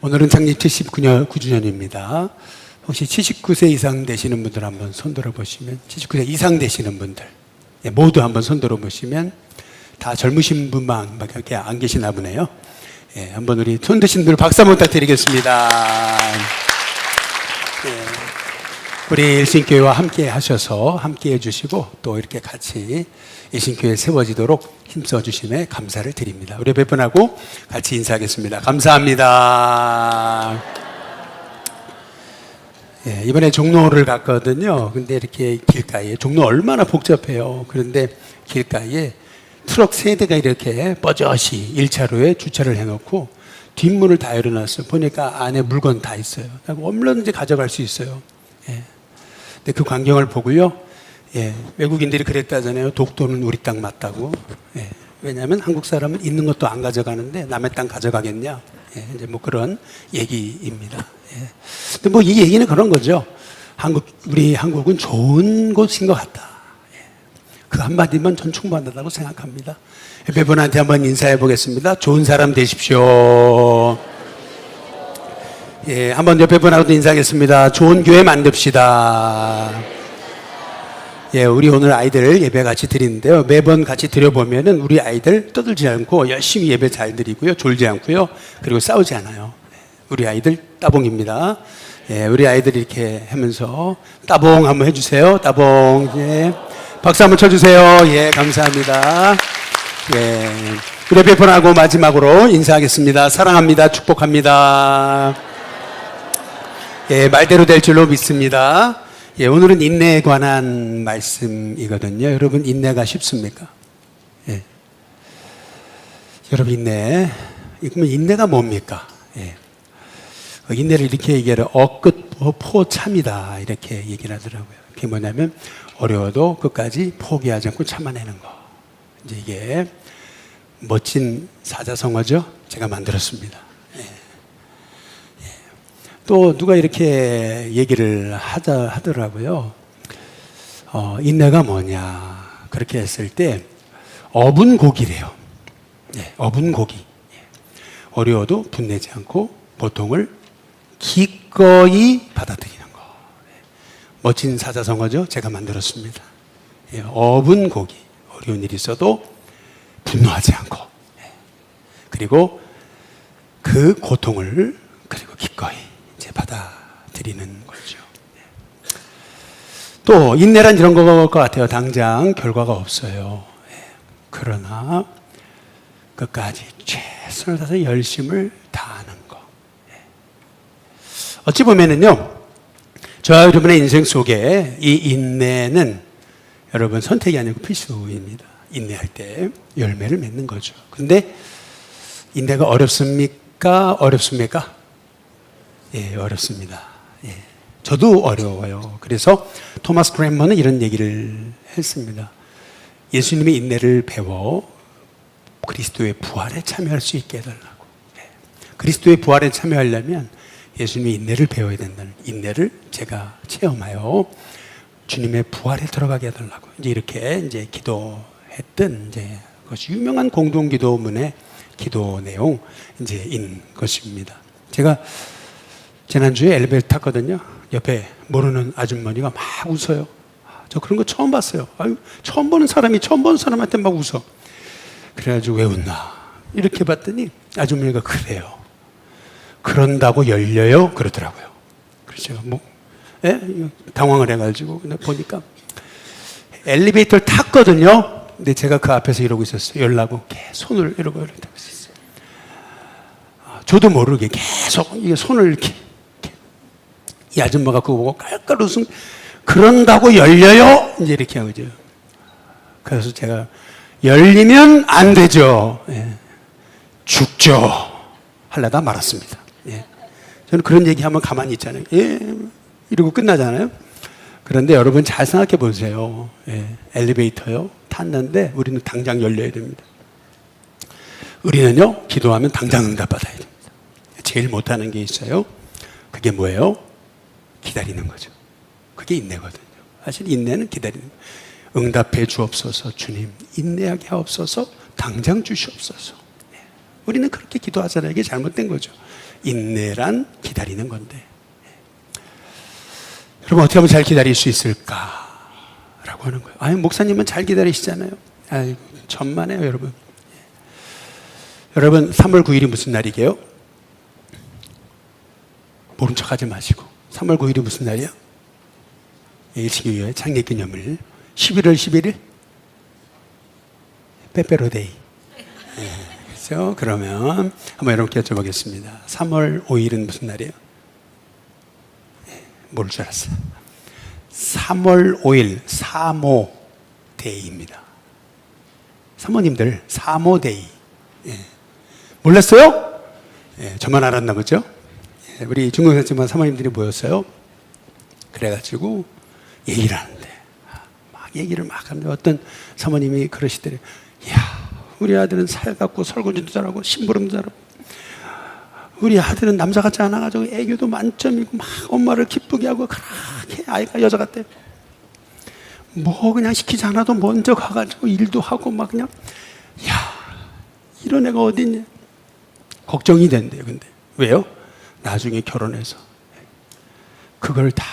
오늘은 창립 79주년입니다. 혹시 79세 이상 되시는 분들 한번 손들어 보시면, 79세 이상 되시는 분들 모두 한번 손들어 보시면 다 젊으신 분만 밖에 안 계시나 보네요. 한번 우리 손 드신 분들 박수 한번 부탁드리겠습니다. 우리 일신교회와 함께 하셔서 함께 해주시고 또 이렇게 같이 일신교회 세워지도록 힘써 주심에 감사를 드립니다. 우리 몇 분하고 같이 인사하겠습니다. 감사합니다. 이번에 종로를 갔거든요. 근데 이렇게 길가에, 종로 얼마나 복잡해요. 그런데 길가에 트럭 3대가 이렇게 뻐젓이 1차로에 주차를 해놓고 뒷문을 다 열어놨어요. 보니까 안에 물건 다 있어요. 얼마든지 가져갈 수 있어요. 근데 그 광경을 보고요. 외국인들이 그랬다잖아요. 독도는 우리 땅 맞다고. 왜냐하면 한국 사람은 있는 것도 안 가져가는데 남의 땅 가져가겠냐. 이제 뭐 그런 얘기입니다. 근데 뭐 이 얘기는 그런 거죠. 우리 한국은 좋은 곳인 것 같다. 그 한마디면 전 충분하다고 생각합니다. 옆에 분한테 한번 인사해 보겠습니다. 좋은 사람 되십시오. 한번 옆에 분하고도 인사하겠습니다. 좋은 교회 만듭시다. 우리 오늘 아이들 예배 같이 드리는데요. 매번 같이 드려보면은 우리 아이들 떠들지 않고 열심히 예배 잘 드리고요. 졸지 않고요. 그리고 싸우지 않아요. 우리 아이들 따봉입니다. 우리 아이들 이렇게 하면서 따봉 한번 해주세요. 따봉. 박수 한번 쳐주세요. 감사합니다. 우리 옆에 분하고 마지막으로 인사하겠습니다. 사랑합니다. 축복합니다. 말대로 될 줄로 믿습니다. 오늘은 인내에 관한 말씀이거든요. 여러분, 인내가 쉽습니까? 여러분, 그러면 인내가 뭡니까? 인내를 이렇게 얘기해요. 억긋포참이다. 이렇게 얘기를 하더라고요. 그게 뭐냐면, 어려워도 끝까지 포기하지 않고 참아내는 거. 이제 이게 멋진 사자성어죠? 제가 만들었습니다. 또 누가 이렇게 얘기를 하더라고요. 인내가 뭐냐. 그렇게 했을 때 어분 고기래요. 어분 고기. 어려워도 분내지 않고 보통을 기꺼이 받아들이는 거. 멋진 사자성어죠. 제가 만들었습니다. 어분 고기. 어려운 일이 있어도 분노하지 않고, 그리고 그 고통을 그리고 기꺼이 받아들이는 거죠. 또 인내란 이런 것 같아요. 당장 결과가 없어요. 그러나 끝까지 최선을 다해서 열심을 다하는 거. 어찌 보면은요, 저와 여러분의 인생 속에 이 인내는 여러분 선택이 아니고 필수입니다. 인내할 때 열매를 맺는 거죠. 근데 인내가 어렵습니까? 어렵습니까? 어렵습니다. 저도 어려워요. 그래서 토마스 크랜머는 이런 얘기를 했습니다. 예수님의 인내를 배워 그리스도의 부활에 참여할 수 있게 해달라고. 그리스도의 부활에 참여하려면 예수님의 인내를 배워야 된다는, 인내를 제가 체험하여 주님의 부활에 들어가게 해달라고. 이렇게 기도했던 그것이 유명한 공동기도문의 기도 내용인 것입니다. 제가 지난주에 엘리베이터 탔거든요. 옆에 모르는 아주머니가 막 웃어요. 저 그런 거 처음 봤어요. 처음 보는 사람한테 막 웃어. 그래가지고 왜 웃나? 이렇게 봤더니 아주머니가 그래요. 그런다고 열려요? 그러더라고요. 그래서 당황을 해가지고 보니까 엘리베이터를 탔거든요. 근데 제가 그 앞에서 이러고 있었어요. 열라고 손을 이러고 있었어요. 저도 모르게 계속 손을 이렇게. 이 아줌마가 그거 보고 깔깔 웃음, 그런다고 열려요? 이렇게 하죠. 그래서 제가 열리면 안 되죠. 죽죠. 하려다 말았습니다. 저는 그런 얘기하면 가만히 있잖아요. 이러고 끝나잖아요. 그런데 여러분 잘 생각해 보세요. 엘리베이터요. 탔는데 우리는 당장 열려야 됩니다. 우리는요, 기도하면 당장 응답받아야 됩니다. 제일 못하는 게 있어요. 그게 뭐예요? 기다리는 거죠. 그게 인내거든요. 사실 인내는 기다리는 거예요. 응답해 주옵소서 주님, 인내하게 하옵소서, 당장 주시옵소서. 우리는 그렇게 기도하잖아요. 이게 잘못된 거죠. 인내란 기다리는 건데. 여러분 어떻게 하면 잘 기다릴 수 있을까라고 하는 거예요. 아니 목사님은 잘 기다리시잖아요. 아이고 천만에요 여러분. 여러분 3월 9일이 무슨 날이게요? 모른 척하지 마시고 3월 9일이 무슨 날이야? 일신교회 창립기념일 11월 11일 빼빼로데이. 그렇죠? 그러면 한번 여러분께 여쭤보겠습니다. 3월 5일은 무슨 날이에요? 모를 줄 알았어요. 3월 5일 사모데이입니다. 사모님들 사모데이. 몰랐어요? 저만 알았나 보죠? 우리 중국사지만 사모님들이 모였어요. 그래가지고 얘기를 하는데 막 얘기를 막 하는데 어떤 사모님이 그러시더래요. 이야 우리 아들은 살갑고 설거지도 잘하고 심부름도 잘하고 우리 아들은 남자 같지 않아가지고 애교도 만점이고 막 엄마를 기쁘게 하고 그렇게 아이가 여자 같대. 뭐 그냥 시키지 않아도 먼저 가가지고 일도 하고 막 그냥 야 이런 애가 어딨냐 걱정이 된대요. 근데 왜요? 나중에 결혼해서 그걸 다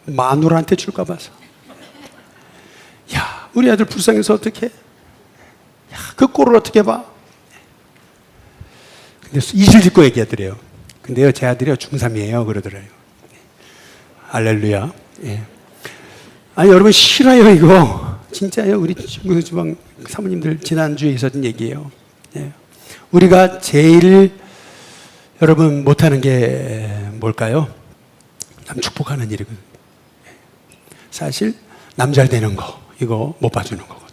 마누라한테 줄까 봐서. 야 우리 아들 불쌍해서 어떡해? 야 그 꼴을 어떻게 봐? 근데 이실 짓고 얘기하더래요. 근데요 제 아들이요 중3이에요 그러더래요. 할렐루야. 예. 아니 여러분 싫어요 이거 진짜요. 우리 중국지방 사모님들 지난주에 있었던 얘기예요. 예. 우리가 제일 여러분 못하는 게 뭘까요? 남 축복하는 일이거든요. 사실 남 잘 되는 거 이거 못 봐주는 거거든요.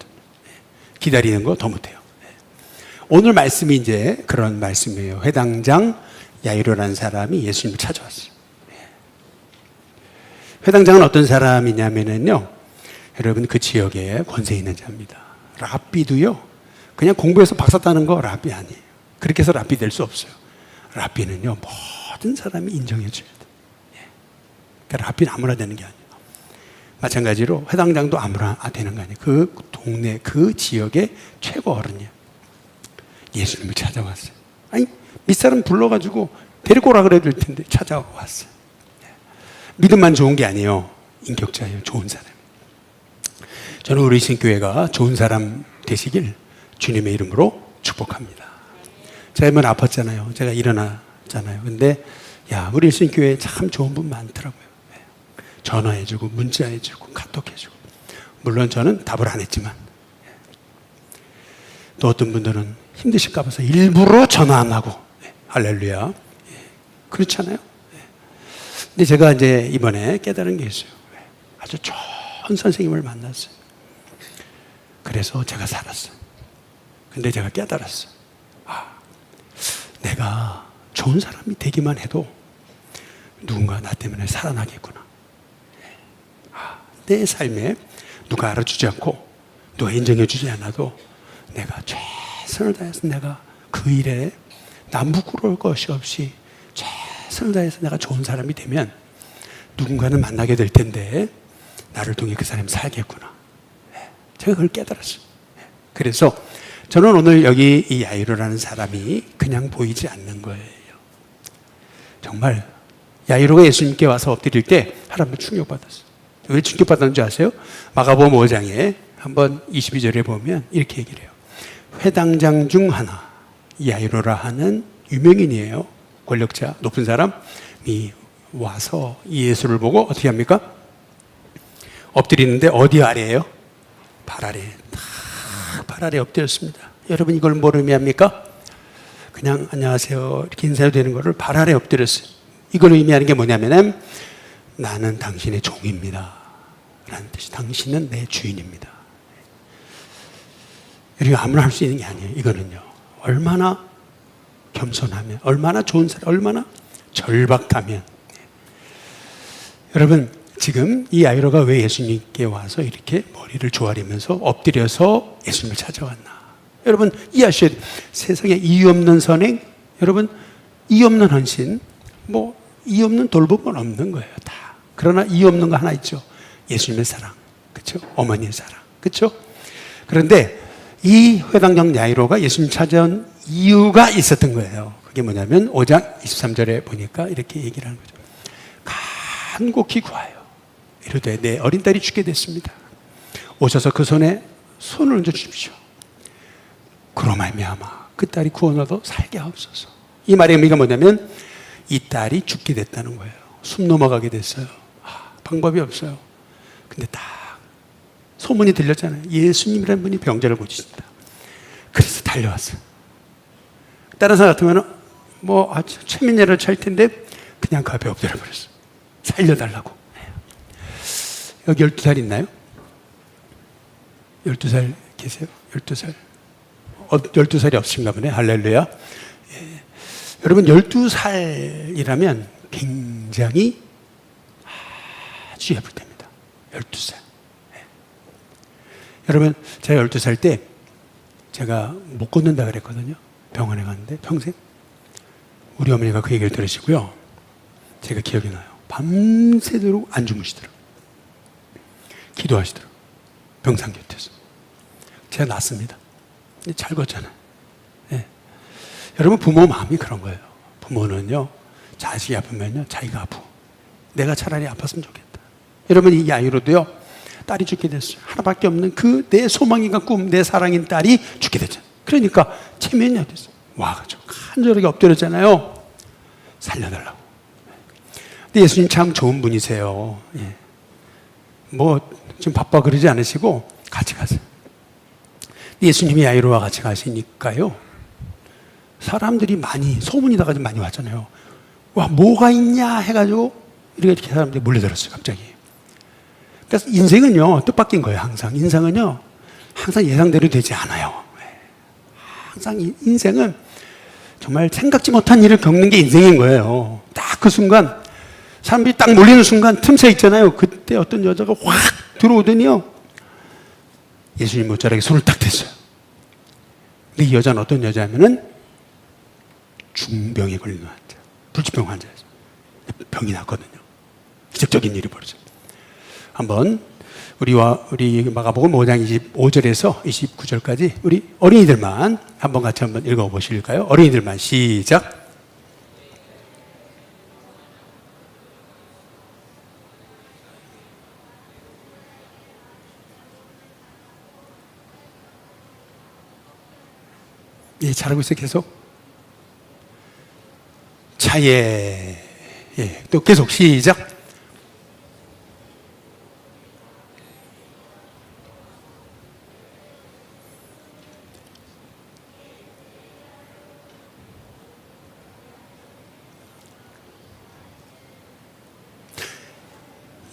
기다리는 거 더 못해요. 오늘 말씀이 이제 그런 말씀이에요. 회당장 야이로라는 사람이 예수님을 찾아왔어요. 회당장은 어떤 사람이냐면요, 여러분 그 지역에 권세 있는 자입니다. 랍비도요, 그냥 공부해서 박사 따는 거 랍비 아니에요. 그렇게 해서 랍비 될 수 없어요. 랍비는요 모든 사람이 인정해 줘야 돼요. 그러니까 랍비는 아무나 되는 게 아니에요. 마찬가지로 회당장도 아무나 되는 거 아니에요. 그 동네 그 지역의 최고 어른이에요. 예수님을 찾아왔어요. 아니 밑사람 불러가지고 데리고 오라 그래야 될 텐데 찾아왔어요. 믿음만 좋은 게 아니에요. 인격자예요. 좋은 사람. 저는 우리 신교회가 좋은 사람 되시길 주님의 이름으로 축복합니다. 제가 한번 아팠잖아요. 제가 일어났잖아요. 근데 야 우리 신교회에 참 좋은 분 많더라고요. 전화해주고 문자해주고 카톡해주고. 물론 저는 답을 안 했지만 또 어떤 분들은 힘드실까 봐서 일부러 전화 안 하고. 할렐루야. 그렇잖아요. 근데 제가 이제 이번에 깨달은 게 있어요. 아주 좋은 선생님을 만났어요. 그래서 제가 살았어요. 근데 제가 깨달았어요. 내가 좋은 사람이 되기만 해도 누군가 나 때문에 살아나겠구나. 내 삶에 누가 알아주지 않고 누가 인정해주지 않아도 내가 최선을 다해서 내가 그 일에 남 부끄러울 것이 없이 최선을 다해서 내가 좋은 사람이 되면 누군가는 만나게 될 텐데 나를 통해 그 사람이 살겠구나. 제가 그걸 깨달았어요. 그래서 저는 오늘 여기 이 야이로라는 사람이 그냥 보이지 않는 거예요. 정말 야이로가 예수님께 와서 엎드릴 때 하나님을 충격받았어요. 왜 충격받았는지 아세요? 마가복음 5장에 한번 22절에 보면 이렇게 얘기를 해요. 회당장 중 하나 야이로라 하는 유명인이에요. 권력자 높은 사람이 와서 예수를 보고 어떻게 합니까? 엎드리는데 어디 아래예요? 발 아래. 딱 발 아래 엎드렸습니다. 여러분 이걸 뭘 의미합니까? 그냥 안녕하세요 이렇게 인사해도 되는 거를 발 아래 엎드렸어요. 이걸 의미하는 게 뭐냐면은 나는 당신의 종입니다 라는 뜻이, 당신은 내 주인입니다. 이거 아무나 할 수 있는 게 아니에요. 이거는요 얼마나 겸손하면, 얼마나 좋은 사람, 얼마나 절박하면. 여러분 지금 이 야이로가 왜 예수님께 와서 이렇게 머리를 조아리면서 엎드려서 예수님을 찾아왔나? 여러분 이해하셔야 돼요. 세상에 이유 없는 선행, 여러분 이유 없는 헌신, 뭐 이유 없는 돌봄은 없는 거예요. 다. 그러나 이유 없는 거 하나 있죠. 예수님의 사랑, 그렇죠? 어머니의 사랑, 그렇죠? 그런데 이 회당장 야이로가 예수님 찾아온 이유가 있었던 거예요. 그게 뭐냐면 5장 23절에 보니까 이렇게 얘기를 하는 거죠. 간곡히 구하여 이르되 내 어린 딸이 죽게 됐습니다. 오셔서 그 손에 손을 얹어 주십시오. 그로 말미암아 그 딸이 구원 얻어 살게 하옵소서. 이 말의 의미가 뭐냐면 이 딸이 죽게 됐다는 거예요. 숨 넘어가게 됐어요. 방법이 없어요. 근데 딱 소문이 들렸잖아요. 예수님이라는 분이 병자를 고치신다. 그래서 달려왔어요. 다른 사람 같으면 최면제를 찰 텐데 그냥 그 앞에 엎드려 버렸어요. 살려달라고. 여기 12살 있나요? 12살 계세요? 12살? 12살이 없으신가 보네. 할렐루야. 예. 여러분 12살이라면 굉장히 아주 예쁠 때입니다. 12살. 예. 여러분 제가 12살 때 제가 못 걷는다 그랬거든요. 병원에 갔는데 평생 우리 어머니가 그 얘기를 들으시고요. 제가 기억이 나요. 밤새도록 안 주무시더라고요. 기도하시더라고요. 병상 곁에서. 제가 낳습니다. 근데 잘 걷잖아요. 네. 여러분 부모 마음이 그런 거예요. 부모는요. 자식이 아프면요. 자기가 아프고 내가 차라리 아팠으면 좋겠다. 여러분 이 아이로도요. 딸이 죽게 됐어요. 하나밖에 없는 그 내 소망인가 꿈, 내 사랑인 딸이 죽게 됐잖아요. 그러니까 체면이 어땠어요? 와가지고 간절하게 엎드렸잖아요. 살려달라고. 근데 예수님 참 좋은 분이세요. 예. 지금 바빠 그러지 않으시고 같이 가세요. 예수님이 아이로와 같이 가시니까요. 사람들이 많이 소문이 나가지고 많이 왔잖아요. 와 뭐가 있냐 해가지고 이렇게 사람들이 몰려들었어요. 갑자기. 그래서 인생은요 뜻밖인 거예요. 항상 인생은요 항상 예상대로 되지 않아요. 항상 인생은 정말 생각지 못한 일을 겪는 게 인생인 거예요. 딱 그 순간 사람들이 딱 몰리는 순간 틈새 있잖아요. 그때 어떤 여자가 확 들어오더니요 예수님 옷자락에 손을 딱 댔어요. 근데 이 여자는 어떤 여자냐면은 중병에 걸린 환자, 불치병 환자였어요. 병이 났거든요. 기적적인 일이 벌어져요. 한번 우리 마가복음 5장 25절에서 29절까지 우리 어린이들만 한번 같이 한번 읽어보실까요? 어린이들만 시작. 예, 잘하고 있어요. 계속. 차에 예, 또 계속 시작.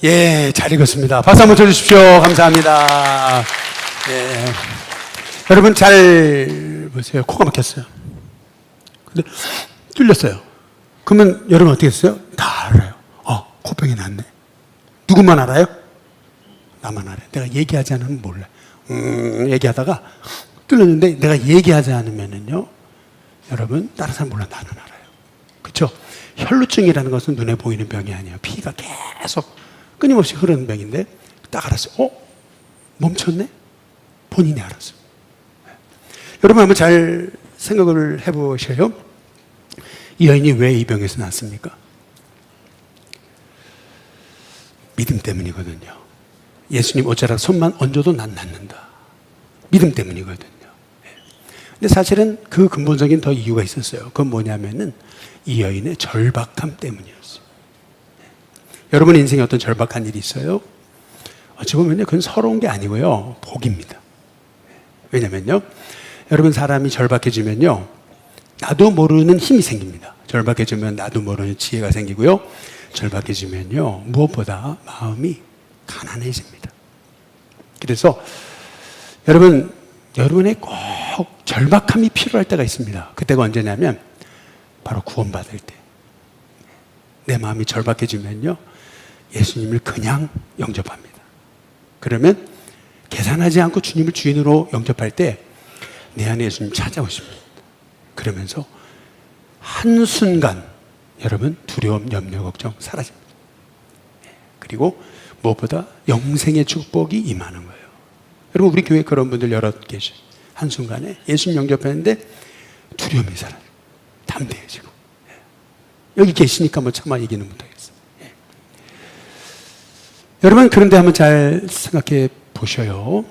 예, 잘 읽었습니다. 박수 한번 쳐주십시오. 감사합니다. 예. 여러분 잘 보세요. 코가 막혔어요. 근데 뚫렸어요. 그러면 여러분 어떻게 했어요? 다 알아요. 코병이 났네. 누구만 알아요? 나만 알아요. 내가 얘기하지 않으면 몰라. 얘기하다가 뚫렸는데 내가 얘기하지 않으면은요, 여러분 다른 사람 몰라. 나는 알아요. 그렇죠? 혈루증이라는 것은 눈에 보이는 병이 아니에요. 피가 계속 끊임없이 흐르는 병인데 딱 알았어요. 멈췄네? 본인이 알았어요. 여러분 한번 잘 생각을 해보셔요. 이 여인이 왜 이 병에서 났습니까? 믿음 때문이거든요. 예수님 옷자락 손만 얹어도 난 낫는다. 믿음 때문이거든요. 근데 사실은 그 근본적인 더 이유가 있었어요. 그건 뭐냐면은 이 여인의 절박함 때문이었어요. 여러분 인생에 어떤 절박한 일이 있어요? 어찌 보면요, 그건 서러운 게 아니고요, 복입니다. 왜냐면요, 여러분 사람이 절박해지면요, 나도 모르는 힘이 생깁니다. 절박해지면 나도 모르는 지혜가 생기고요, 절박해지면요, 무엇보다 마음이 가난해집니다. 그래서 여러분의 꼭 절박함이 필요할 때가 있습니다. 그때가 언제냐면 바로 구원받을 때. 내 마음이 절박해지면요, 예수님을 그냥 영접합니다. 그러면 계산하지 않고 주님을 주인으로 영접할 때 내 안에 예수님 찾아오십니다. 그러면서 한순간 여러분 두려움, 염려, 걱정 사라집니다. 그리고 무엇보다 영생의 축복이 임하는 거예요. 여러분 우리 교회에 그런 분들 여러 계셔요. 한순간에 예수님 영접했는데 두려움이 사라져요. 담대해지고. 여기 계시니까 뭐 차마 얘기는 못하겠어요. 여러분, 그런데 한번 잘 생각해 보셔요.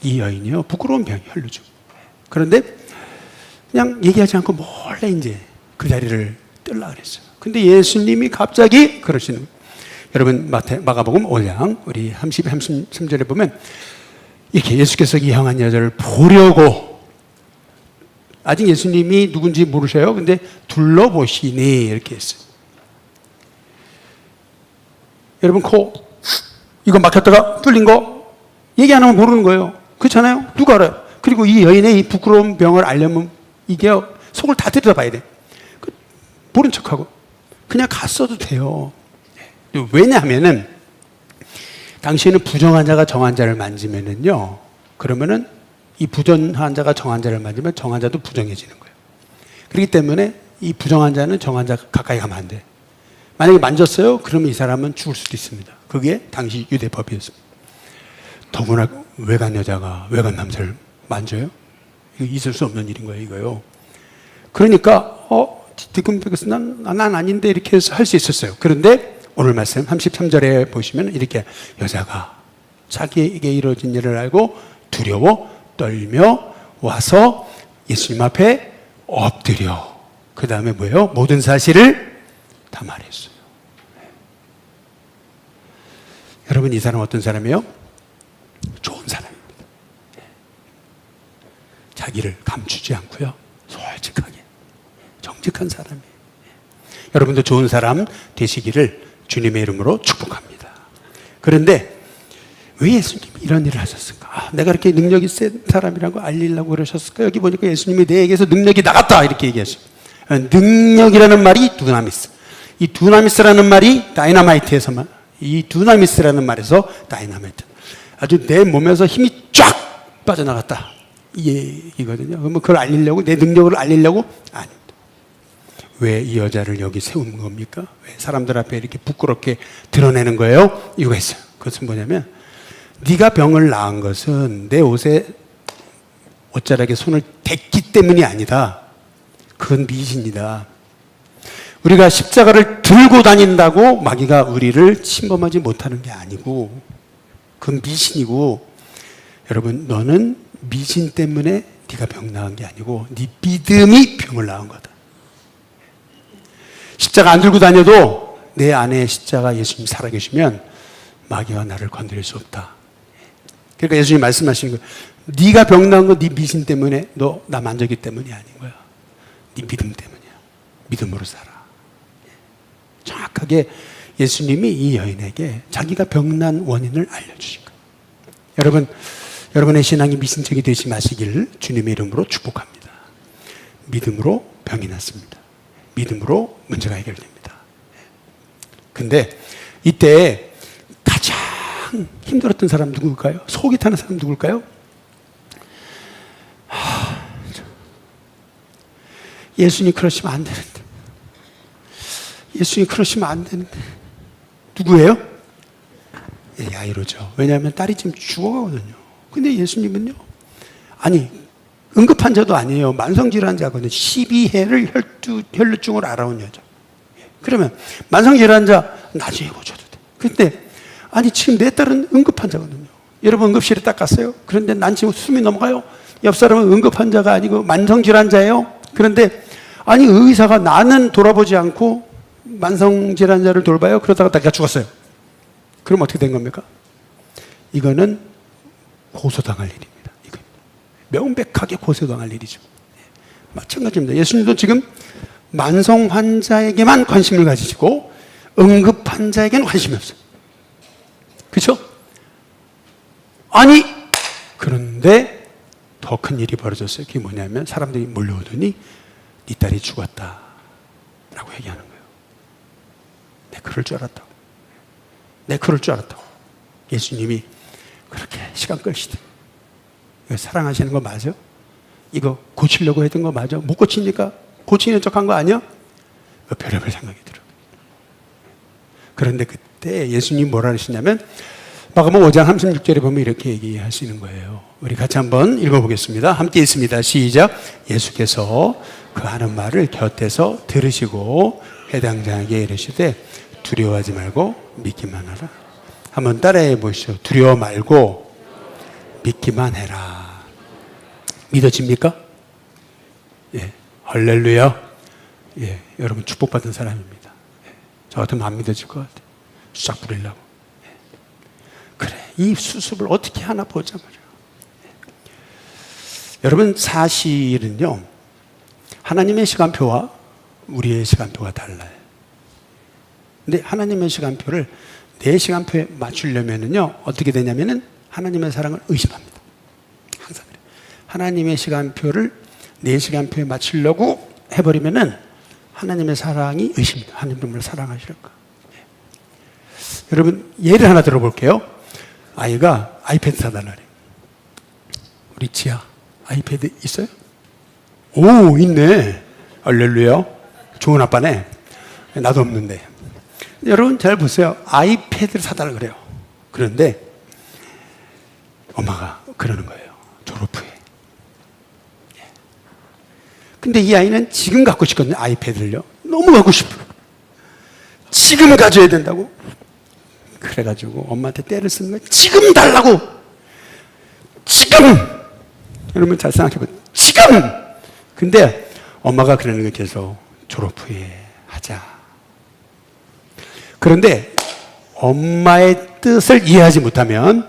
이 여인이요, 부끄러운 병이 혈루증. 그런데 그냥 얘기하지 않고 몰래 이제 그 자리를 뜨려고 그랬어요. 근데 예수님이 갑자기 그러시는 거예요. 여러분, 마가복음 5장 우리 33절에 보면 이렇게 예수께서 이 향한 여자를 보려고, 아직 예수님이 누군지 모르셔요. 근데 둘러보시니 이렇게 했어요. 여러분, 이거 막혔다가 뚫린 거 얘기 안 하면 모르는 거예요. 그렇잖아요? 누가 알아요? 그리고 이 여인의 이 부끄러운 병을 알려면 이게 속을 다 들여다봐야 돼. 모른 척하고 그냥 갔어도 돼요. 왜냐하면은 당시에는 부정환자가 정환자를 만지면은요, 그러면은 이 부정환자가 정환자를 만지면 정환자도 부정해지는 거예요. 그렇기 때문에 이 부정환자는 정환자 가까이 가면 안 돼. 만약에 만졌어요, 그러면 이 사람은 죽을 수도 있습니다. 그게 당시 유대법이었습니다. 더구나 외간 여자가 외간 남자를 만져요? 이거 있을 수 없는 일인 거예요, 이거요. 그러니까 뒤꿈치에서 난 아닌데 이렇게 해서 할 수 있었어요. 그런데 오늘 말씀 33절에 보시면 이렇게 여자가 자기에게 이루어진 일을 알고 두려워 떨며 와서 예수님 앞에 엎드려, 그 다음에 뭐예요? 모든 사실을 다 말했어요. 여러분, 이 사람 어떤 사람이에요? 좋은 사람입니다. 자기를 감추지 않고요, 솔직하게 정직한 사람이에요. 여러분도 좋은 사람 되시기를 주님의 이름으로 축복합니다. 그런데 왜 예수님이 이런 일을 하셨을까? 내가 이렇게 능력이 센 사람이라고 알리려고 그러셨을까? 여기 보니까 예수님이 내게서 능력이 나갔다 이렇게 얘기했어요. 능력이라는 말이 두나미스. 이 두나미스라는 말이 다이너마이트에서만, 이 두나미스라는 말에서 다이너마이트. 아주 내 몸에서 힘이 쫙 빠져나갔다, 이 얘기거든요. 그러면 그걸 알리려고, 내 능력을 알리려고? 아닙니다. 왜 이 여자를 여기 세운 겁니까? 왜 사람들 앞에 이렇게 부끄럽게 드러내는 거예요? 이유가 있어요. 그것은 뭐냐면, 네가 병을 낳은 것은 내 옷에 옷자락에 손을 댔기 때문이 아니다. 그건 미신이다. 우리가 십자가를 들고 다닌다고 마귀가 우리를 침범하지 못하는 게 아니고, 그건 미신이고, 여러분, 너는 미신 때문에 네가 병 낳은 게 아니고 네 믿음이 병을 낳은 거다. 십자가 안 들고 다녀도 내 안에 십자가 예수님 살아계시면 마귀가 나를 건드릴 수 없다. 그러니까 예수님 말씀하시는 거예요. 네가 병 낳은 거 네 미신 때문에, 너 나 만졌기 때문이 아닌 거야. 네 믿음 때문이야. 믿음으로 살아. 정확하게 예수님이 이 여인에게 자기가 병난 원인을 알려주신 거예요. 여러분, 여러분의 신앙이 미신적이 되지 마시기를 주님의 이름으로 축복합니다. 믿음으로 병이 났습니다. 믿음으로 문제가 해결됩니다. 근데 이때 가장 힘들었던 사람 누굴까요? 속이 타는 사람 누굴까요? 예수님 그러시면 안 되는데, 예수님 그러시면 안 되는데. 누구예요? 야이로죠. 왜냐하면 딸이 지금 죽어가거든요. 근데 예수님은요, 아니, 응급환자도 아니에요. 만성질환자거든요. 12해를 혈루증을 앓아온 여자. 그러면 만성질환자 나중에 고쳐도 돼. 근데 아니, 지금 내 딸은 응급환자거든요. 여러분 응급실에 딱 갔어요. 그런데 난 지금 숨이 넘어가요. 옆 사람은 응급환자가 아니고 만성질환자예요. 그런데 아니, 의사가 나는 돌아보지 않고 만성질환자를 돌봐요. 그러다가 내가 죽었어요. 그럼 어떻게 된 겁니까? 이거는 고소당할 일입니다. 이거 명백하게 고소당할 일이죠. 마찬가지입니다. 예수님도 지금 만성 환자에게만 관심을 가지시고 응급 환자에게는 관심이 없어요. 그렇죠? 아니, 그런데 더 큰 일이 벌어졌어요. 그게 뭐냐면 사람들이 몰려오더니 네 딸이 죽었다 라고 얘기하는 거예요. 내 그럴 줄 알았다고. 내 그럴 줄 알았다고. 예수님이 그렇게 시간 끌시더니, 이거 사랑하시는 거 맞아? 이거 고치려고 했던 거 맞아? 못 고치니까 고치는 척 한 거 아니야? 별의별 생각이 들어. 그런데 그때 예수님이 뭐라 하시냐면 마가복음 5장 36절에 보면 이렇게 얘기하시는 거예요. 우리 같이 한번 읽어보겠습니다. 함께 있습니다. 시작. 예수께서 그 하는 말을 곁에서 들으시고 해당 자에게 이르시되 두려워하지 말고 믿기만 하라. 한번 따라해 보시죠. 두려워 말고 믿기만 해라. 믿어집니까? 예, 할렐루야. 예, 여러분 축복받은 사람입니다. 예, 저 같으면 안 믿어질 것 같아요. 수작 부리려고. 예. 그래, 이 수습을 어떻게 하나 보자 말이에요. 예. 여러분 사실은요, 하나님의 시간표와 우리의 시간표가 달라요. 근데 하나님의 시간표를 내 시간표에 맞추려면은요, 어떻게 되냐면은 하나님의 사랑을 의심합니다. 항상 그래요. 하나님의 시간표를 내 시간표에 맞추려고 해버리면은 하나님의 사랑이 의심입니다. 하나님 정말 사랑하실까? 네. 여러분 예를 하나 들어볼게요. 아이가 아이패드 사달라 그래요. 우리 지아 아이패드 있어요? 오, 있네. 할렐루야. 좋은 아빠네. 나도 없는데. 여러분 잘 보세요. 아이패드를 사달라 그래요. 그런데 엄마가 그러는 거예요. 졸업 후에. 근데 이 아이는 지금 갖고 싶거든요. 아이패드를요. 너무 갖고 싶어요. 지금 가져야 된다고. 그래가지고 엄마한테 떼를 쓰는 거예요. 지금 달라고. 지금. 여러분 잘 생각해보세요. 지금. 근데 엄마가 그러는 게 계속 졸업 후에 하자. 그런데 엄마의 뜻을 이해하지 못하면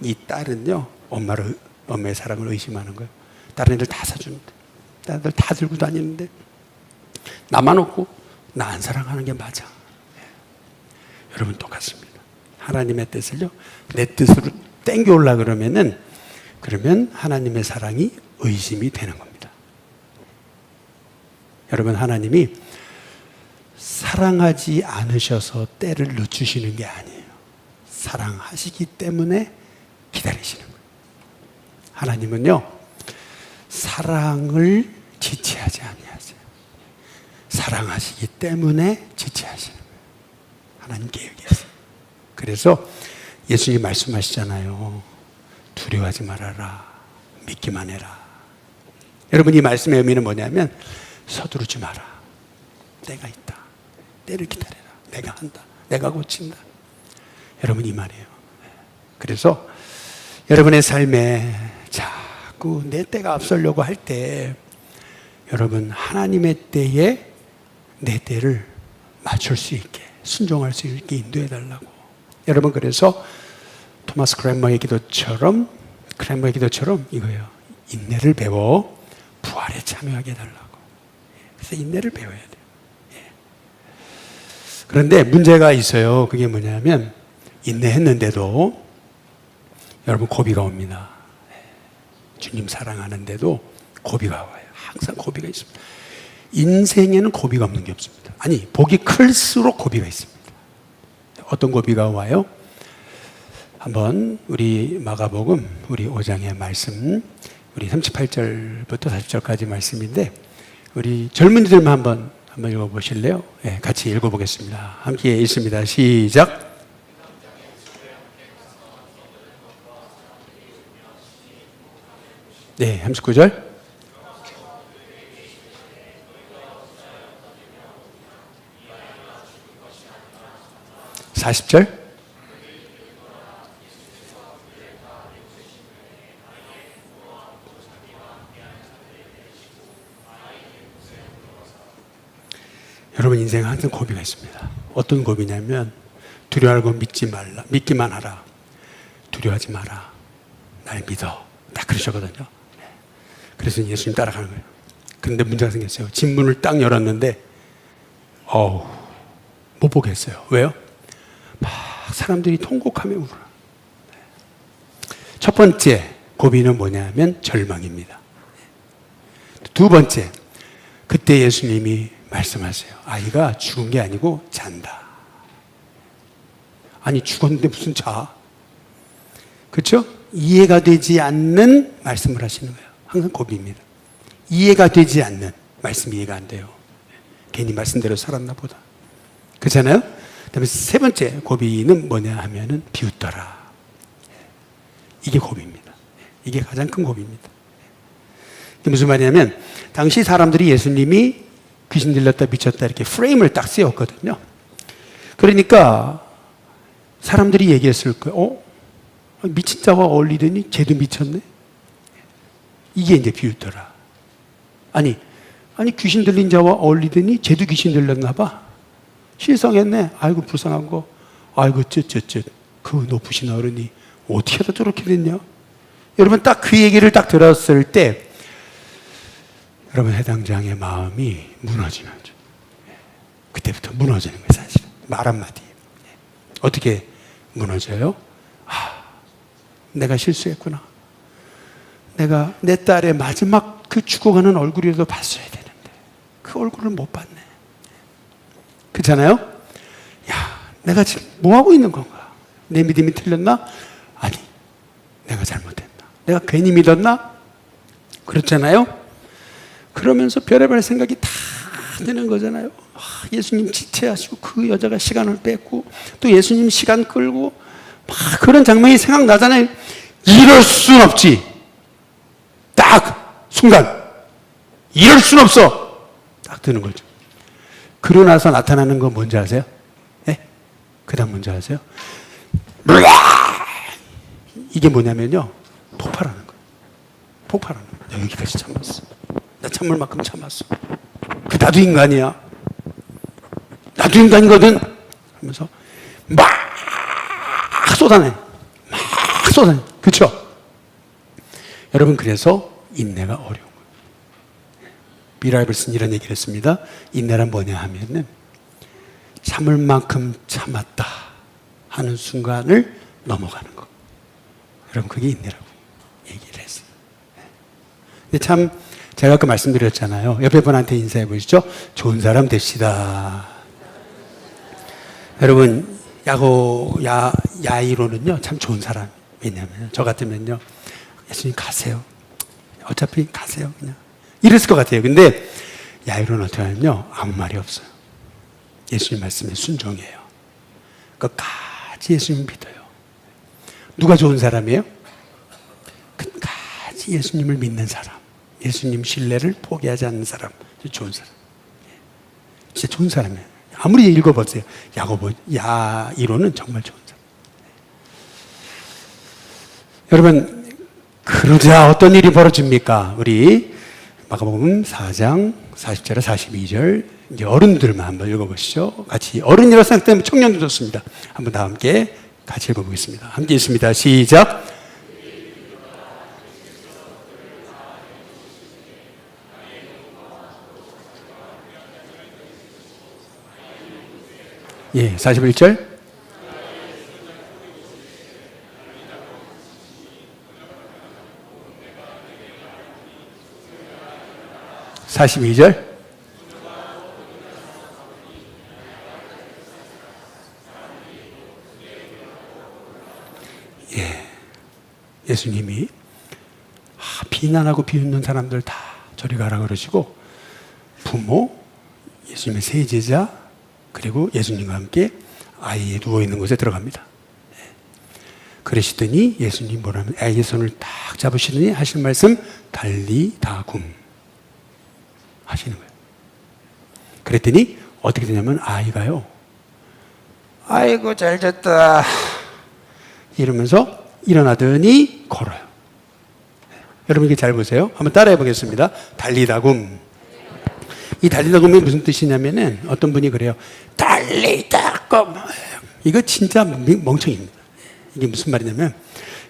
이 딸은요, 엄마의 사랑을 의심하는 거예요. 다른 애들 다 사주는데, 다른 애들 다 들고 다니는데, 나만 없고, 나 안 사랑하는 게 맞아. 여러분 똑같습니다. 하나님의 뜻을요, 내 뜻으로 땡겨올라 그러면 하나님의 사랑이 의심이 되는 겁니다. 여러분, 하나님이 사랑하지 않으셔서 때를 늦추시는 게 아니에요. 사랑하시기 때문에 기다리시는 거예요. 하나님은요, 사랑을 지체하지 아니하세요. 사랑하시기 때문에 지체하시는 거예요. 하나님 계획이었어요. 그래서 예수님 말씀하시잖아요. 두려워하지 말아라. 믿기만 해라. 여러분, 이 말씀의 의미는 뭐냐면 서두르지 마라. 때가 있다. 때를 기다려라. 내가 한다. 내가 고친다. 여러분, 이 말이에요. 그래서 여러분의 삶에 자꾸 내 때가 앞서려고 할 때 여러분 하나님의 때에 내 때를 맞출 수 있게, 순종할 수 있게 인도해 달라고. 여러분, 그래서 토마스 크랜머의 기도처럼 이거예요. 인내를 배워 부활에 참여하게 해달라고. 그래서 인내를 배워야 돼요. 그런데 문제가 있어요. 그게 뭐냐면 인내했는데도 여러분 고비가 옵니다. 주님 사랑하는데도 고비가 와요. 항상 고비가 있습니다. 인생에는 고비가 없는 게 없습니다. 아니, 복이 클수록 고비가 있습니다. 어떤 고비가 와요? 한번 우리 마가복음 우리 5장의 말씀, 우리 38절부터 40절까지 말씀인데 우리 젊은이들만 한번 읽어보실래요? 네, 같이 읽어보겠습니다. 함께 읽습니다. 시작. 네, 39절. (40절) 여러분 인생에 항상 고비가 있습니다. 어떤 고비냐면 두려워하고 믿지 말라, 믿기만 하라. 두려워하지 마라. 날 믿어. 딱 그러셨거든요. 그래서 예수님 따라가는 거예요. 그런데 문제가 생겼어요. 집문을 딱 열었는데 못 보겠어요. 왜요? 막 사람들이 통곡하며 울어. 첫 번째 고비는 뭐냐면 절망입니다. 두 번째, 그때 예수님이 말씀하세요. 아이가 죽은 게 아니고 잔다. 아니, 죽었는데 무슨 자? 그렇죠? 이해가 되지 않는 말씀을 하시는 거예요. 항상 고비입니다. 이해가 되지 않는 말씀, 이해가 안 돼요. 괜히 말씀대로 살았나 보다. 그렇잖아요? 그다음에 세 번째 고비는 뭐냐 하면은 비웃더라. 이게 고비입니다. 이게 가장 큰 고비입니다. 그게 무슨 말이냐면 당시 사람들이 예수님이 귀신 들렸다 미쳤다 이렇게 프레임을 딱 세웠거든요. 그러니까 사람들이 얘기했을 거예요. 미친 자와 어울리더니 쟤도 미쳤네. 이게 이제 비웃더라. 아니 귀신 들린 자와 어울리더니 쟤도 귀신 들렸나 봐. 실성했네. 아이고 불쌍한 거. 아이고 쯧 그 높으신 어른이 어떻게 하다 저렇게 됐냐. 여러분 딱 그 얘기를 딱 들었을 때 여러분 해당장의 마음이 무너지는 거죠. 그때부터 무너지는 거예요. 사실 말 한마디. 어떻게 무너져요? 내가 실수했구나. 내가 내 딸의 마지막 그 죽어가는 얼굴이라도 봤어야 되는데 그 얼굴을 못 봤네. 그렇잖아요? 야, 내가 지금 뭐하고 있는 건가? 내 믿음이 틀렸나? 아니, 내가 잘못했나? 내가 괜히 믿었나? 그렇잖아요? 그러면서 별의별 생각이 다 드는 거잖아요. 예수님 지체하시고 그 여자가 시간을 뺏고 또 예수님 시간 끌고 막 그런 장면이 생각나잖아요. 이럴 순 없지. 딱 순간 이럴 순 없어. 딱 드는 거죠. 그러고 나서 나타나는 건 뭔지 아세요? 네? 그 다음 뭔지 아세요? 이게 뭐냐면요. 폭발하는 거예요. 폭발하는 거예요. 여기까지 참았어. 나 참을 만큼 참았어. 그 나도 인간이야. 나도 인간이거든. 하면서 막 쏟아내. 막 쏟아내. 그렇죠? 여러분 그래서 인내가 어려운 거예요. 비라이블스는 이런 얘기를 했습니다. 인내란 뭐냐 하면은 참을 만큼 참았다 하는 순간을 넘어가는 거. 여러분 그게 인내라고 얘기를 했어요. 근데 참 제가 아까 말씀드렸잖아요. 옆에 분한테 인사해 보시죠. 좋은 사람 됩시다. 여러분 야이로는요 참 좋은 사람. 왜냐하면 저 같으면요 예수님 가세요. 어차피 가세요 그냥 이랬을 것 같아요. 근데 야이로는 어떻게 하냐면요 아무 말이 없어요. 예수님 말씀에 순종해요. 끝까지 예수님 믿어요. 누가 좋은 사람이에요? 끝까지 예수님을 믿는 사람. 예수님 신뢰를 포기하지 않는 사람. 좋은 사람. 진짜 좋은 사람이에요. 아무리 읽어보세요. 야이로는 정말 좋은 사람. 여러분 그러자 어떤 일이 벌어집니까? 우리 마가복음 4장 40절에 42절 이제 어른들만 한번 읽어보시죠. 같이 어른이라고 생각되면 청년도 좋습니다. 한번 다 함께 같이 읽어보겠습니다. 함께 읽습니다. 시작. 예, 41절. (42절) 예, 예수님이 비난하고 비웃는 사람들 다 저리 가라 그러시고 부모, 예수님의 세 제자 그리고 예수님과 함께 아이의 누워있는 곳에 들어갑니다. 그러시더니 예수님 뭐라면 아이의 손을 딱 잡으시더니 하실 말씀 달리다굼 하시는 거예요. 그랬더니 어떻게 되냐면 아이가요 아이고 잘 잤다 이러면서 일어나더니 걸어요. 여러분 이게 잘 보세요. 한번 따라해 보겠습니다. 달리다굼. 이 달리다굼이 무슨 뜻이냐면은 어떤 분이 그래요. 달리다굼. 이거 진짜 멍청입니다. 이게 무슨 말이냐면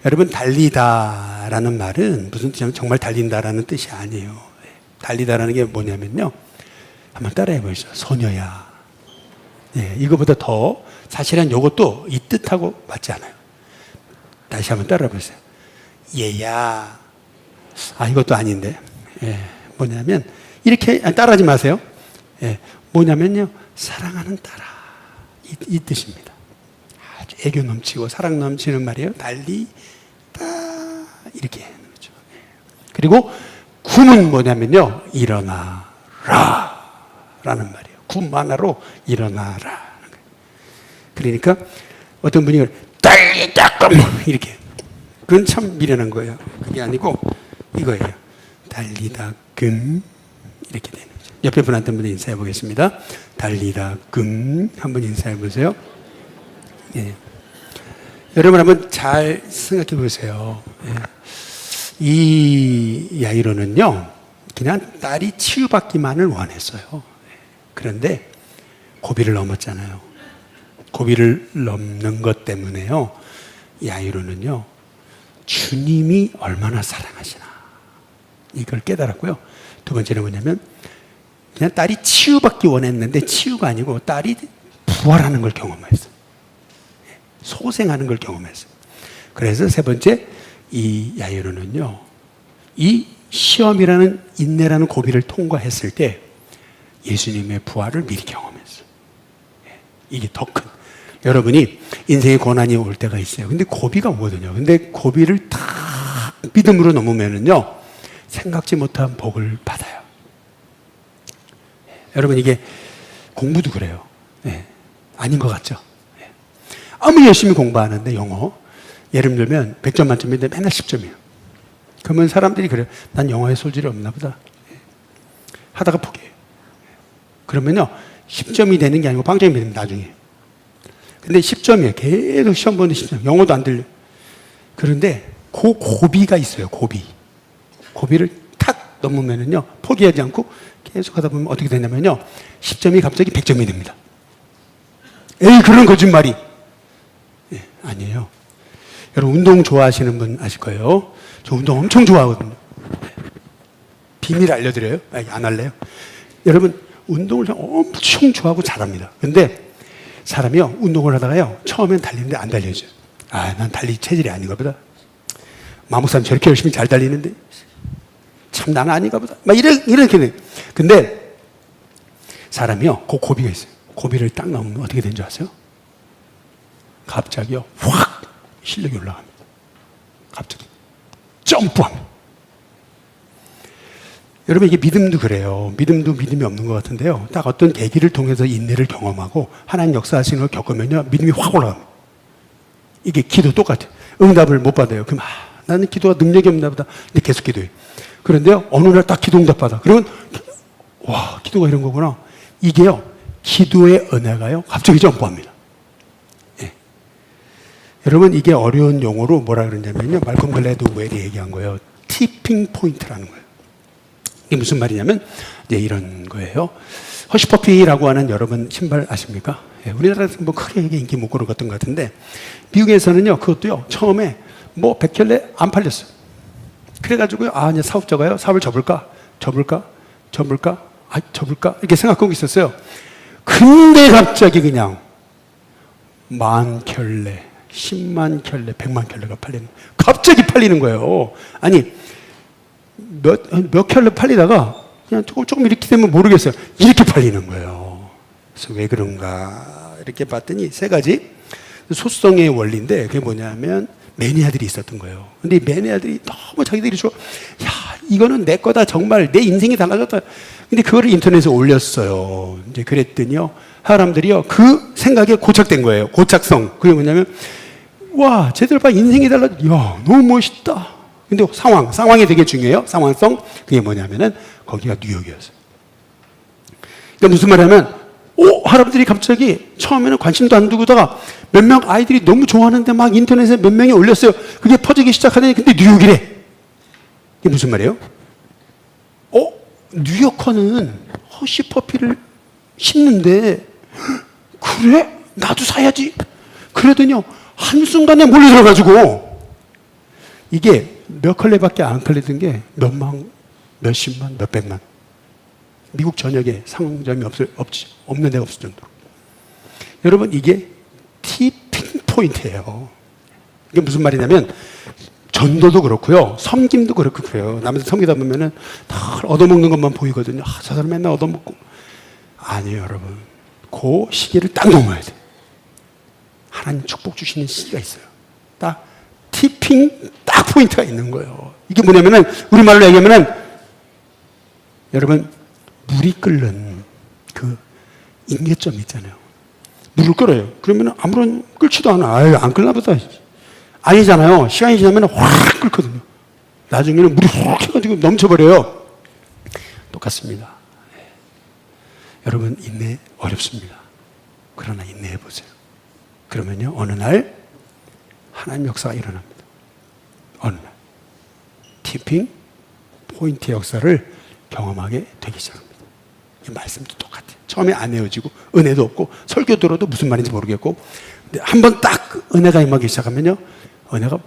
여러분 달리다라는 말은 무슨 뜻이냐면 정말 달린다라는 뜻이 아니에요. 달리다라는 게 뭐냐면요. 한번 따라해 보시죠. 소녀야. 예, 이거보다 더 사실은 이것도 이 뜻하고 맞지 않아요. 다시 한번 따라해 보세요. 얘야. 이것도 아닌데. 예, 뭐냐면 이렇게 따라하지 마세요. 예, 뭐냐면요. 사랑하는 딸아. 이 뜻입니다. 아주 애교 넘치고 사랑 넘치는 말이에요. 달리다 이렇게 하는 거죠. 그리고 굼은 뭐냐면요. 일어나라 라는 말이에요. 굼 하나로 일어나라. 그러니까 어떤 분이 달리다굼 이렇게. 그건 참 미련한 거예요. 그게 아니고 이거예요. 달리다 금 이렇게 되는 거죠. 옆에 분한테 한번 인사해 보겠습니다. 달리다 금 한번 인사해 보세요. 예. 여러분 한번 잘 생각해 보세요. 예. 이 야이로는요, 그냥 딸이 치유받기만을 원했어요. 그런데 고비를 넘었잖아요. 고비를 넘는 것 때문에요, 야이로는요, 주님이 얼마나 사랑하시나 이걸 깨달았고요. 두 번째는 뭐냐면 그냥 딸이 치유받기 원했는데 치유가 아니고 딸이 부활하는 걸 경험했어요. 소생하는 걸 경험했어요. 그래서 세 번째, 이 야이로는요, 이 시험이라는 인내라는 고비를 통과했을 때 예수님의 부활을 미리 경험했어요. 이게 더 큰. 여러분이 인생의 고난이 올 때가 있어요. 근데 고비가 오거든요. 근데 고비를 다 믿음으로 넘으면은요, 생각지 못한 복을 받아요. 여러분, 이게 공부도 그래요. 아닌 것 같죠? 아무리 열심히 공부하는데 영어, 예를 들면 100점 만점인데 맨날 10점이에요. 그러면 사람들이 그래요. 난 영어에 소질이 없나 보다. 하다가 포기해요. 그러면요, 10점이 되는 게 아니고 빵점이 됩니다, 나중에. 근데 10점이에요. 계속 시험 보는데 10점. 영어도 안 들려. 그런데 그 고비가 있어요, 고비. 고비를 탁 넘으면은요, 포기하지 않고 계속 하다 보면 어떻게 되냐면요, 10점이 갑자기 100점이 됩니다. 에이, 그런 거짓말이. 아니에요. 여러분, 운동 좋아하시는 분 아실 거예요. 저 운동 엄청 좋아하거든요. 비밀 알려드려요? 안 할래요? 여러분, 운동을 엄청 좋아하고 잘합니다. 근데 사람이요, 운동을 하다가요, 처음엔 달리는데 안 달려져요. 난 달리 체질이 아닌가 보다. 마무사님 저렇게 열심히 잘 달리는데 참 나는 아닌가 보다. 막 이렇게 돼. 근데 사람이요, 그 고비가 있어요. 고비를 딱 넘으면 어떻게 되는 줄 아세요? 갑자기요, 확 실력이 올라갑니다. 갑자기 점프합니다. 여러분, 이게 믿음도 그래요. 믿음도 믿음이 없는 것 같은데요, 딱 어떤 계기를 통해서 인내를 경험하고 하나님 역사하시는 걸 겪으면요, 믿음이 확 올라갑니다. 이게 기도 똑같아요. 응답을 못 받아요. 그럼 나는 기도가 능력이 없나 보다. 근데 계속 기도해요. 그런데요, 어느 날 딱 기도 응답 받아. 그러면 와, 기도가 이런 거구나. 이게요, 기도의 은혜가요, 갑자기 점프합니다. 여러분, 이게 어려운 용어로 뭐라 그러냐면요, 말콤 글래드웰이 얘기한 거예요. 티핑 포인트라는 거예요. 이게 무슨 말이냐면 이제 이런 거예요. 허쉬퍼피라고 하는 여러분 신발 아십니까? 우리나라에서 뭐 크게 인기 못 끌었던 것 같은데 미국에서는요, 그것도요, 처음에 뭐 100켤레 안 팔렸어요. 그래가지고요, 이제 사업자가요, 사업을 접을까 이렇게 생각하고 있었어요. 근데 갑자기 그냥 10,000켤레, 10만 켤레, 100만 켤레가 팔리는, 갑자기 팔리는 거예요. 아니, 몇 켤레 팔리다가 그냥 조금 이렇게 되면 모르겠어요. 이렇게 팔리는 거예요. 그래서 왜 그런가 이렇게 봤더니 세 가지 소수성의 원리인데, 그게 뭐냐면 매니아들이 있었던 거예요. 근데 이 매니아들이 너무 자기들이 이거는 내 거다, 정말 내 인생이 달라졌다. 근데 그거를 인터넷에 올렸어요. 이제 그랬더니요, 사람들이요, 그 생각에 고착된 거예요. 고착성. 그게 뭐냐면, 와, 쟤들 봐, 인생이 달라. 야, 너무 멋있다. 근데 상황이 되게 중요해요. 상황성. 그게 뭐냐면은 거기가 뉴욕이었어요. 그러니까 무슨 말이냐면, 할아버들이 갑자기 처음에는 관심도 안 두고다가 몇 명 아이들이 너무 좋아하는데 막 인터넷에 몇 명이 올렸어요. 그게 퍼지기 시작하더니 근데 뉴욕이래. 이게 무슨 말이에요? 뉴요커는 허쉬퍼피를 신는데, 그래? 나도 사야지. 그러더니요, 한순간에 몰려들어가지고, 이게 몇 컬레밖에 안 팔리던 게 몇만, 몇십만, 몇백만. 미국 전역에 상점이 없는 데가 없을 정도로. 여러분, 이게 티핑 포인트예요. 이게 무슨 말이냐면, 전도도 그렇고요, 섬김도 그렇고 그래요. 남에서 섬기다 보면은 다 얻어먹는 것만 보이거든요. 저 사람 맨날 얻어먹고. 아니에요, 여러분. 그 시기를 딱 넘어야 돼. 하나님 축복 주시는 시기가 있어요. 딱 티핑 딱 포인트가 있는 거예요. 이게 뭐냐면은, 우리말로 얘기하면은, 여러분, 물이 끓는 그 임계점 있잖아요. 물을 끓여요. 그러면 아무런 끓지도 않아. 안 끓나 보다. 아니잖아요. 시간이 지나면 확 끓거든요. 나중에는 물이 확 해가지고 지금 넘쳐버려요. 똑같습니다. 네. 여러분, 인내 어렵습니다. 그러나 인내해 보세요. 그러면요, 어느 날 하나님 역사가 일어납니다. 어느 날 티핑 포인트 역사를 경험하게 되기 시작합니다. 이 말씀도 똑같아요. 처음에 안 헤어지고 은혜도 없고 설교 들어도 무슨 말인지 모르겠고, 근데 한번 딱 은혜가 임하기 시작하면요, 은혜가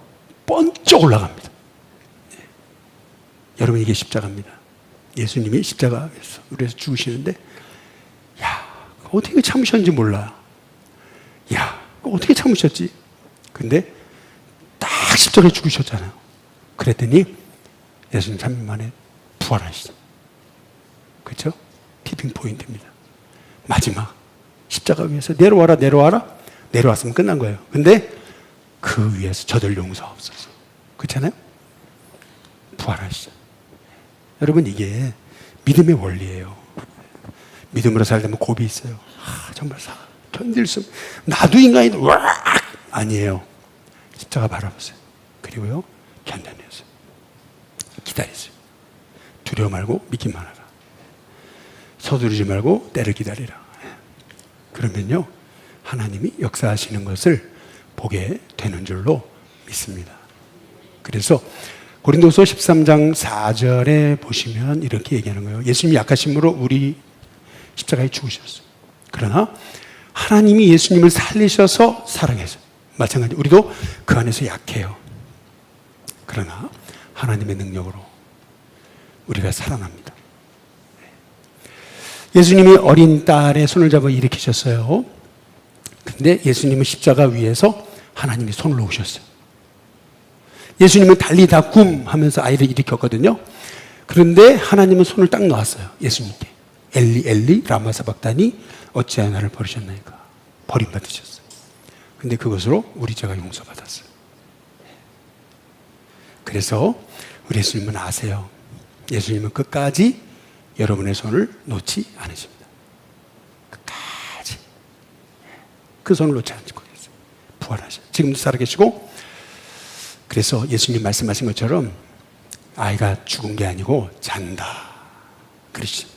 번쩍 올라갑니다. 네. 여러분, 이게 십자가입니다. 예수님이 십자가에서 우리에서 죽으시는데, 야, 어떻게 참으셨는지 몰라. 야, 어떻게 참으셨지? 근데 딱 십자가에 죽으셨잖아요. 그랬더니 예수님 3일 만에 부활하시죠. 그렇죠? 티핑 포인트입니다. 마지막 십자가 위에서 내려와라, 내려와라. 내려왔으면 끝난 거예요. 근데 그 위에서 저들 용서 없어서, 그렇잖아요? 부활하시죠. 여러분, 이게 믿음의 원리예요. 믿음으로 살려면 고비 있어요. 정말 견딜 수, 나도 인간인데 와 아니에요. 십자가 바라보세요. 그리고요, 견뎌내세요. 기다리세요. 두려워 말고 믿기만 하라. 서두르지 말고 때를 기다리라. 그러면요, 하나님이 역사하시는 것을 보게 되는 줄로 믿습니다. 그래서 고린도서 13장 4절에 보시면 이렇게 얘기하는 거예요. 예수님이 약하심으로 우리 십자가에 죽으셨어요. 그러나 하나님이 예수님을 살리셔서 살아계세요. 마찬가지, 우리도 그 안에서 약해요. 그러나 하나님의 능력으로 우리가 살아납니다. 예수님이 어린 딸의 손을 잡아 일으키셨어요. 근데 예수님은 십자가 위에서 하나님이 손을 놓으셨어요. 예수님은 달리다 굼 하면서 아이를 일으켰거든요. 그런데 하나님은 손을 딱 놓았어요. 예수님께. 엘리 엘리 라마 사박다니 어찌하여 나를 버리셨나이까. 버림받으셨어요. 근데 그것으로 우리 죄가 용서받았어요. 그래서 우리 예수님은 아세요. 예수님은 끝까지 여러분의 손을 놓지 않으십니다. 끝까지 그 손을 놓지 않고 계세요. 부활하셔요. 지금도 살아계시고, 그래서 예수님 말씀하신 것처럼 아이가 죽은 게 아니고 잔다 그러시죠.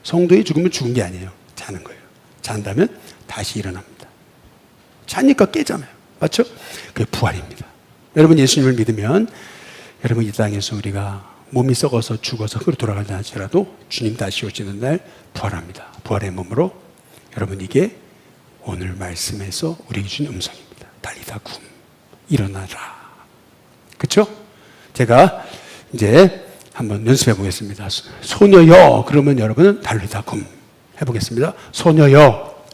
성도의 죽으면 죽은 게 아니에요. 자는 거예요. 잔다면 다시 일어납니다. 자니까 깨잖아요. 맞죠? 그게 부활입니다. 여러분, 예수님을 믿으면 여러분, 이 땅에서 우리가 몸이 썩어서 죽어서 흙으로 돌아간다 할지라도 주님 다시 오시는 날 부활합니다. 부활의 몸으로. 여러분, 이게 오늘 말씀에서 우리에게 준 음성입니다. 달리다 굼, 일어나라. 그렇죠? 제가 이제 한번 연습해 보겠습니다. 소녀여, 그러면 여러분은 달리다 굼 해보겠습니다. 소녀여.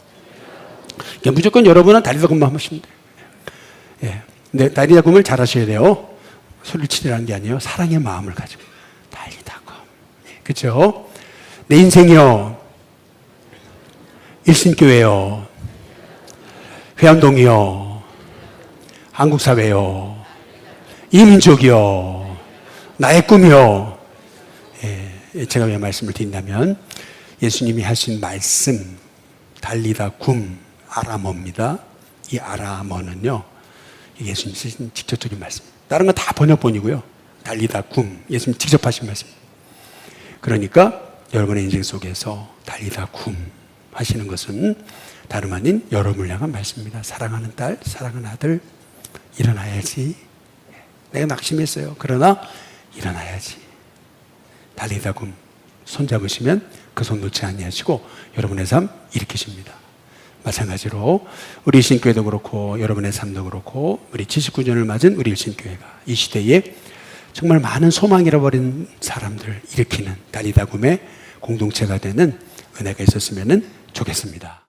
무조건 여러분은 달리다 굼만 하시면 돼요. 예. 근데 달리다 굼을 잘 하셔야 돼요. 소리를 치리라는 게 아니에요. 사랑의 마음을 가지고 달리다 굼. 예. 그렇죠? 내 인생이요, 일신교회요, 회암동이요, 한국사회요, 이민족이요, 나의 꿈이요. 예, 제가 왜 말씀을 드린다면, 예수님이 하신 말씀, 달리다 굼, 아람어입니다. 이 아람어는요, 예수님 쓰신 직접적인 말씀입니다. 다른 건 다 번역본이고요. 달리다 굼, 예수님 직접 하신 말씀입니다. 그러니까 여러분의 인생 속에서 달리다 굼 하시는 것은 다름 아닌 여러분을 향한 말씀입니다. 사랑하는 딸, 사랑하는 아들, 일어나야지. 내가 낙심했어요. 그러나 일어나야지. 달리다 굼. 손 잡으시면 그 손 놓지 아니하시고 여러분의 삶 일으키십니다. 마찬가지로 우리 일신교회도 그렇고 여러분의 삶도 그렇고 우리 79년을 맞은 우리 일신교회가 이 시대에 정말 많은 소망 잃어버린 사람들 일으키는 달리다 굼의 공동체가 되는 은혜가 있었으면 좋겠습니다.